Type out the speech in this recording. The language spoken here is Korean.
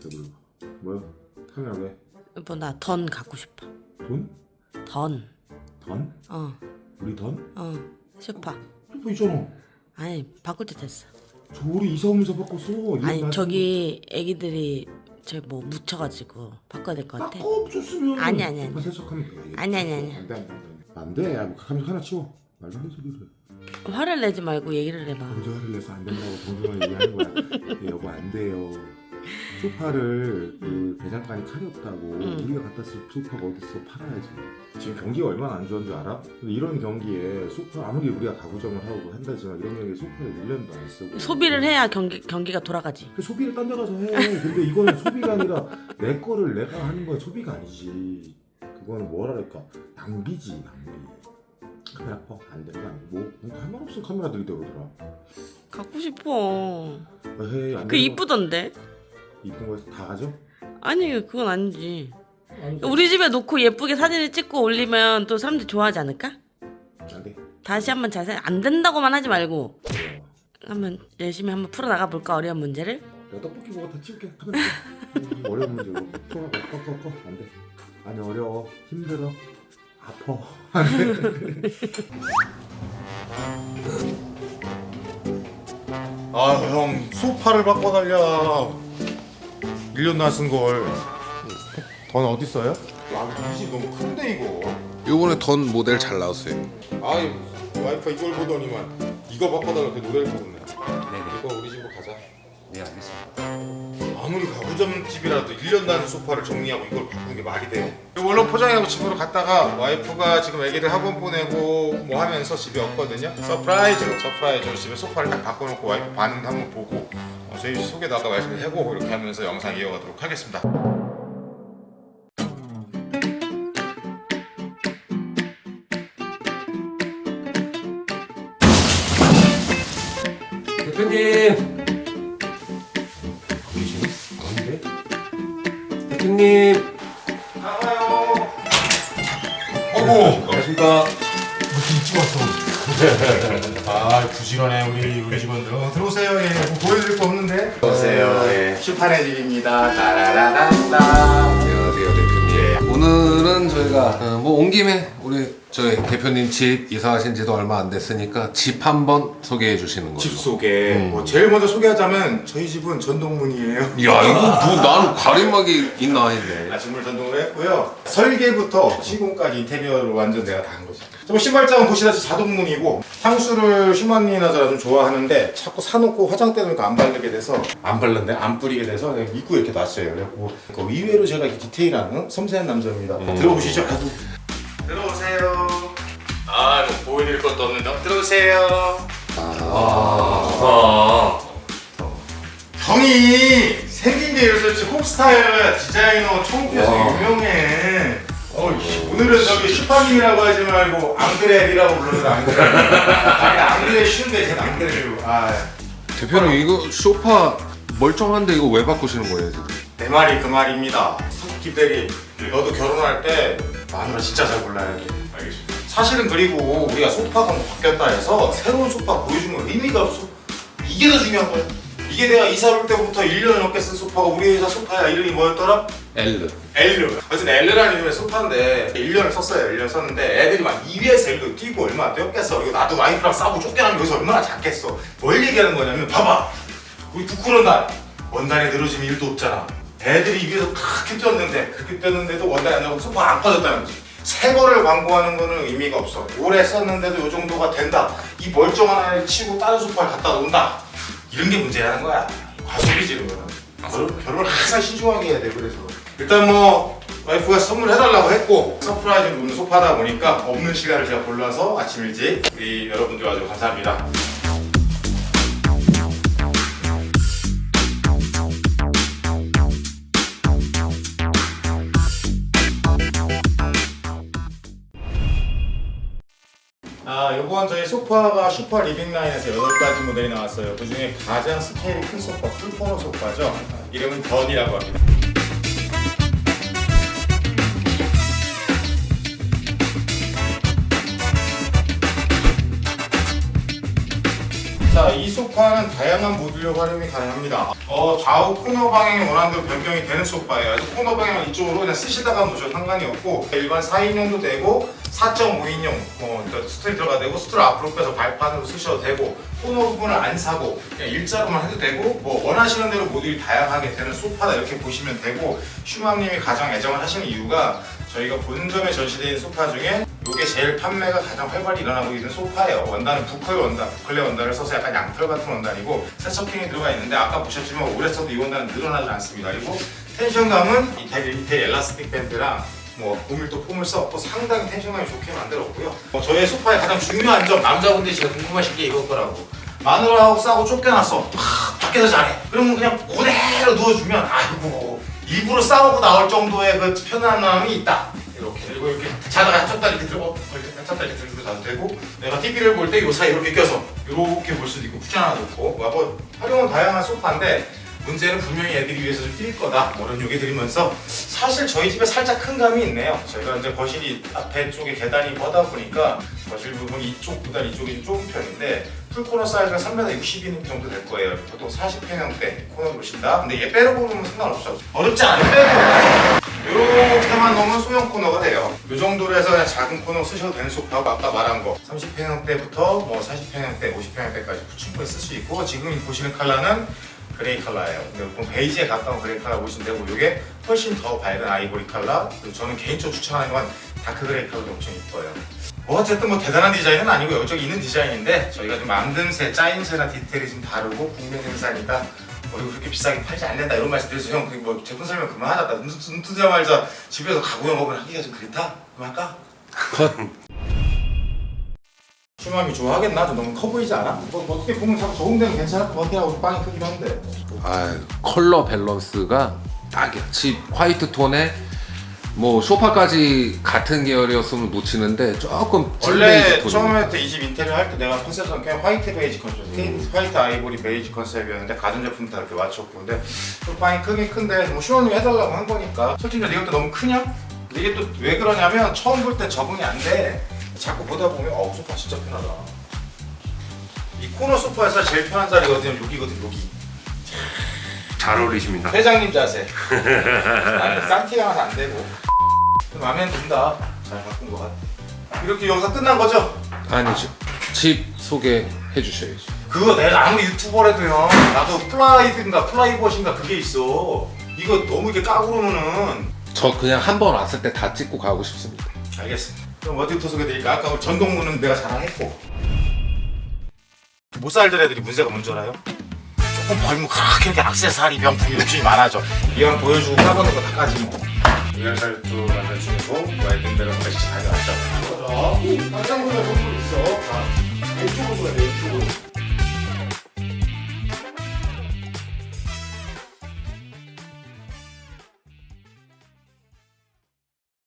배불러. 뭐야? 카메라 왜? 여보 나 던 갖고 싶어. 돈? 던. 던? 어. 우리 던? 어. 소파. 소파 있잖아. 아니 바꿀 때 됐어. 저 우리 이사 오면서 바꿨어. 아니 저기 애기들이 저 뭐 묻혀가지고 바꿔야 될 것 같아. 바꿔 없었으면. 아니. 소파 세척하면 돼. 아니. 안돼. 야, 뭐 가면 하나 치워. 말도 안 되는 소리를 해. 화를 내지 말고 얘기를 해봐. 언제 화를 내서 안 된다고 동생아 얘기하는 거야. 네, 여보 안 돼요. 소파를 그 배장간이 칼이 없다고 우리가 갖다 쓸 소파가 어딨어. 팔아야지. 지금 경기가 얼마나 안 좋은 줄 알아? 근데 이런 경기에 소파 아무리 우리가 가구점을 하고 한다지만 이런 경기에 소파를 1년도 안 쓰고 소비를 해야 경기가 돌아가지. 그 소비를 딴 데 가서 해. 근데 이거는 소비가 아니라 내 거를 내가 하는 건 소비가 아니지. 그거는 뭐랄까 낭비지 낭비. 카메라 퍼 안 되는 거 아니고 뭐 할 말 없으면 카메라 들이대 오더라. 갖고 싶어. 헤이 안 그 되는 거 이쁘던데. 이쁜 거에서 다 가져? 아니 그건 아니지. 아니지. 우리 집에 놓고 예쁘게 사진을 찍고 올리면 또 사람들이 좋아하지 않을까? 안 돼. 다시 한번 자세히 안 된다고만 하지 말고 한번 열심히 한번 풀어 나가 볼까 어려운 문제를? 내가 떡볶이 먹어 다 치울게. 카메라 꺼. 어려운 문제 뭐. 꺼. 안 돼. 아니 어려워. 힘들어. 아파. 안 돼. 아 형 소파를 바꿔달라. 1년 낯선 걸. 돈 어디 있어요? 이 집 너무 큰데 이거. 요번에 던 모델 잘 나왔어요. 아이 와이프가 이걸 보더니만 이거 바꿔달라 그 노래를 부르네. 이거 우리 집으로 가자. 네 알겠습니다. 아무리 가구점 집이라도 1년 난 소파를 정리하고 이걸 바꾸는 게 말이 돼요? 원래 포장하고 집으로 갔다가 와이프가 지금 애기들 학원 보내고 뭐 하면서 집에 없거든요. 서프라이즈로 집에 소파를 딱 바꿔놓고 와이프 반응 한번 보고 저희 소개도 아까 말씀해보고 이렇게 하면서 영상 이어가도록 하겠습니다. 대표님. 뭔데? 대표님. 나가요. 어구. 안녕하십니까. 무슨 일찍 왔어? 아 부지런해 우리 직원들. 들어오세요. 예. 뭐 보여드릴 거 없는데. 들어오세요. 예. 슈판의 집입니다. 따라라란다. 안녕하세요 대표님. 오늘은 저희가 뭐 온 김에 우리 저희 대표님 집 이사하신 지도 얼마 안 됐으니까 집 한번 소개해 주시는 거죠. 집 소개. 뭐 제일 먼저 소개하자면 저희 집은 전동문이에요. 야 이거 뭐 나는 가림막이 있나 아닌데. 식물 전동으로 했고요. 설계부터 시공까지 인테리어로 완전 내가 다 한 거지. 뭐 신발장은 보시다시피 자동문이고 향수를 슈만이나 저라 좀 좋아하는데 자꾸 사놓고 화장대 놓으니까 안 바르게 돼서 안 뿌리게 돼서 그냥 입구에 이렇게 놨어요. 그래갖고 그 의외로 제가 디테일한 섬세한 남자입니다. 들어보시죠. 들어오세요. 뭐 보여드릴 것도 없는데 들어오세요. 형이 생긴 게 요새 홈스타일 디자이너 총피에서 유명해. 오늘은 저기 슈퍼님이라고 하지 말고 앙드레이라고 불러줘라. 앙드레 쉬운데 제가 앙드레로. 대표님 이거 소파 멀쩡한데 이거 왜 바꾸시는 거예요 지금? 내 말이 그 말입니다. 김대리, 너도 결혼할 때 마누라 진짜 잘 골라야 돼. 알겠습니다. 사실은 그리고 우리가 소파가 뭐 바뀌었다 해서 새로운 소파 보여주는 건 의미가 없어. 이게 더 중요한 거야. 이게 내가 이사 올 때부터 1년을 넘게 쓴 소파가 우리 회사 소파야. 이름이 뭐였더라? L. 어쨌든 L라는 이름의 소파인데 1년을 썼어요. 1년 썼는데 애들이 막 2에서 L로 뛰고 얼마나 뛰었겠어. 이거 나도 와이프랑 싸우고 쫓겨나면 여기서 얼마나 작겠어. 뭘 얘기하는 거냐면 봐봐. 우리 부끄러운 날 원단이 늘어지면 일도 없잖아. 애들이 위에서 크게 뛰었는데 그렇게 뛰었는데도 원단이 안 나고 소파 안 빠졌다는 거지. 새 거를 광고하는 거는 의미가 없어. 오래 썼는데도 이 정도가 된다. 이 멀쩡한 아이를 치고 다른 소파를 갖다 놓는다. 이런 게 문제라는 거야. 과소비지 이런 거는. 결혼을 항상 신중하게 해야 돼. 그래서 일단 뭐 와이프가 선물해달라고 했고 서프라이즈로 놓는 소파다 보니까 없는 시간을 제가 골라서 아침 일찍 우리 여러분들 와주셔서 감사합니다. 요번 저희 소파가 슈퍼 리빙라인에서 8가지 모델이 나왔어요. 그 중에 가장 스케일이 큰 소파, 풀코너 소파죠. 이름은 던이라고 합니다. 자, 자, 이 소파는 다양한 모듈로 활용이 가능합니다. 좌우 코너 방향이 원하는 대로 변경이 되는 소파예요. 그래서 코너 방향은 이쪽으로 그냥 쓰시다가 놓으셔도 상관이 없고 일반 4인용도 되고 4.5인용 그러니까 스툴이 들어가 되고 스툴을 앞으로 빼서 발판으로 쓰셔도 되고 코너 부분을 안 사고 그냥 일자로만 해도 되고 뭐 원하시는 대로 모듈이 다양하게 되는 소파다 이렇게 보시면 되고 슈맘님이 가장 애정을 하시는 이유가 저희가 본점에 전시되어 있는 소파 중에 이게 제일 판매가 가장 활발히 일어나고 있는 소파예요. 원단은 부클레 원단을 써서 약간 양털 같은 원단이고 세척킹이 들어가 있는데 아까 보셨지만 오래 써도 이 원단은 늘어나지 않습니다. 그리고 텐션감은 이태리 엘라스틱 밴드랑 뭐 고밀도 폼을 써또 상당히 텐션감이 좋게 만들었고요. 저의 소파의 가장 중요한 점 남자분들이 제가 궁금하신 게 이거더라고. 마누라하고 싸고 쫓겨났어. 밖에서 잘해. 그러면 그냥 그대로 누워주면 아이고 일부러 싸우고 나올 정도의 그 편안함이 있다. 이렇게 그리고 이렇게 자다가 쳤다 이렇게 들고 이렇게 쳤다 이렇게 들고 자도 되고 내가 TV를 볼 때 요 사이 이렇게 껴서 이렇게 볼 수도 있고 쿠션 하나 놓고 뭐 활용은 다양한 소파인데 문제는 분명히 애들이 위해서 좀 뛸 거다 뭐 이런 얘기 드리면서 사실 저희 집에 살짝 큰 감이 있네요. 저희가 이제 거실이 앞에 쪽에 계단이 뻗다 보니까 거실 부분 이쪽보다 이쪽이 좀 좁은 편인데 풀코너 사이즈가 3m 60인 정도 될 거예요. 보통 40평형대 코너 놓으신다. 근데 얘 빼고 보면 상관없어. 어렵지 않아요. 빼고 이렇게만 넣으면 소형 코너가 돼요. 이 정도로 해서 그냥 작은 코너 쓰셔도 되는 소파고 아까 말한 거 30평형대부터 뭐 40평형대, 50평형대까지 충분히 쓸 수 있고 지금 보시는 컬러는 그레이 컬러예요. 근데 베이지에 가까운 그레이 컬러 보시면 되고 이게 훨씬 더 밝은 아이보리 컬러 그리고 저는 개인적으로 추천하는 건 다크 그레이 컬러도 엄청 이뻐요. 어쨌든 뭐 대단한 디자인은 아니고 여기저기 있는 디자인인데 저희가 좀 만듦새, 짜임새나 디테일이 좀 다르고 국내 생산이다 이거 그렇게 비싸게 팔지 않는다 이런 말씀 드려서 형 뭐 제품 설명 그만하자 눈 뜨자마자 집에서 가구 영업을 하기가 좀 그렇다? 그만할까? 슈맘이 좋아하겠나? 좀 너무 커 보이지 않아? 뭐 어떻게 보면 자꾸 좋은 데는 괜찮을 것 같긴 하고 빵이 크긴 한데 컬러 밸런스가 딱이야. 집 화이트 톤에 뭐 소파까지 같은 계열이었으면 놓치는데 조금 원래 처음에 이 집 인테리어 할 때 내가 컨셉은 그냥 화이트 베이지 컨셉 화이트 아이보리 베이지 컨셉이었는데 가전제품 다 이렇게 맞췄고 근데 소파이 크긴 큰데 뭐 슈맘이 해달라고 한 거니까 솔직히 네가 또 너무 크냐? 근데 이게 또 왜 그러냐면 처음 볼 때 적응이 안 돼. 자꾸 보다 보면 소파 진짜 편하다. 이 코너 소파에서 제일 편한 자리거든요. 여기거든 여기. 잘 어울리십니다. 회장님 자세. 나는 쌍티가 나서 안 되고. 마음에 든다. 잘 바꾼 것 같아. 이렇게 영상 끝난 거죠? 아니죠. 집 소개해 주셔야지. 그거 내가 아무리 유튜버라도요. 나도 플라이봇인가 그게 있어. 이거 너무 이렇게 까고 그러면은. 저 그냥 한 번 왔을 때 다 찍고 가고 싶습니다. 알겠습니다. 그럼 어디부터 소개드릴까? 아까 전동문은 내가 자랑했고. 못 살던 애들이 문제가 뭔 줄 알아요? 조금 벌면 그렇게 액세서리 명품이 욕심이 많아져. 이왕 보여주고 까보는 거 다 까지 뭐. 리얼살도 만든 중이고 와이든대로 같이 다녀왔죠. 깜짝 놀랄 정도 있어. 자, 왼쪽으로 가야 돼, 왼쪽으로.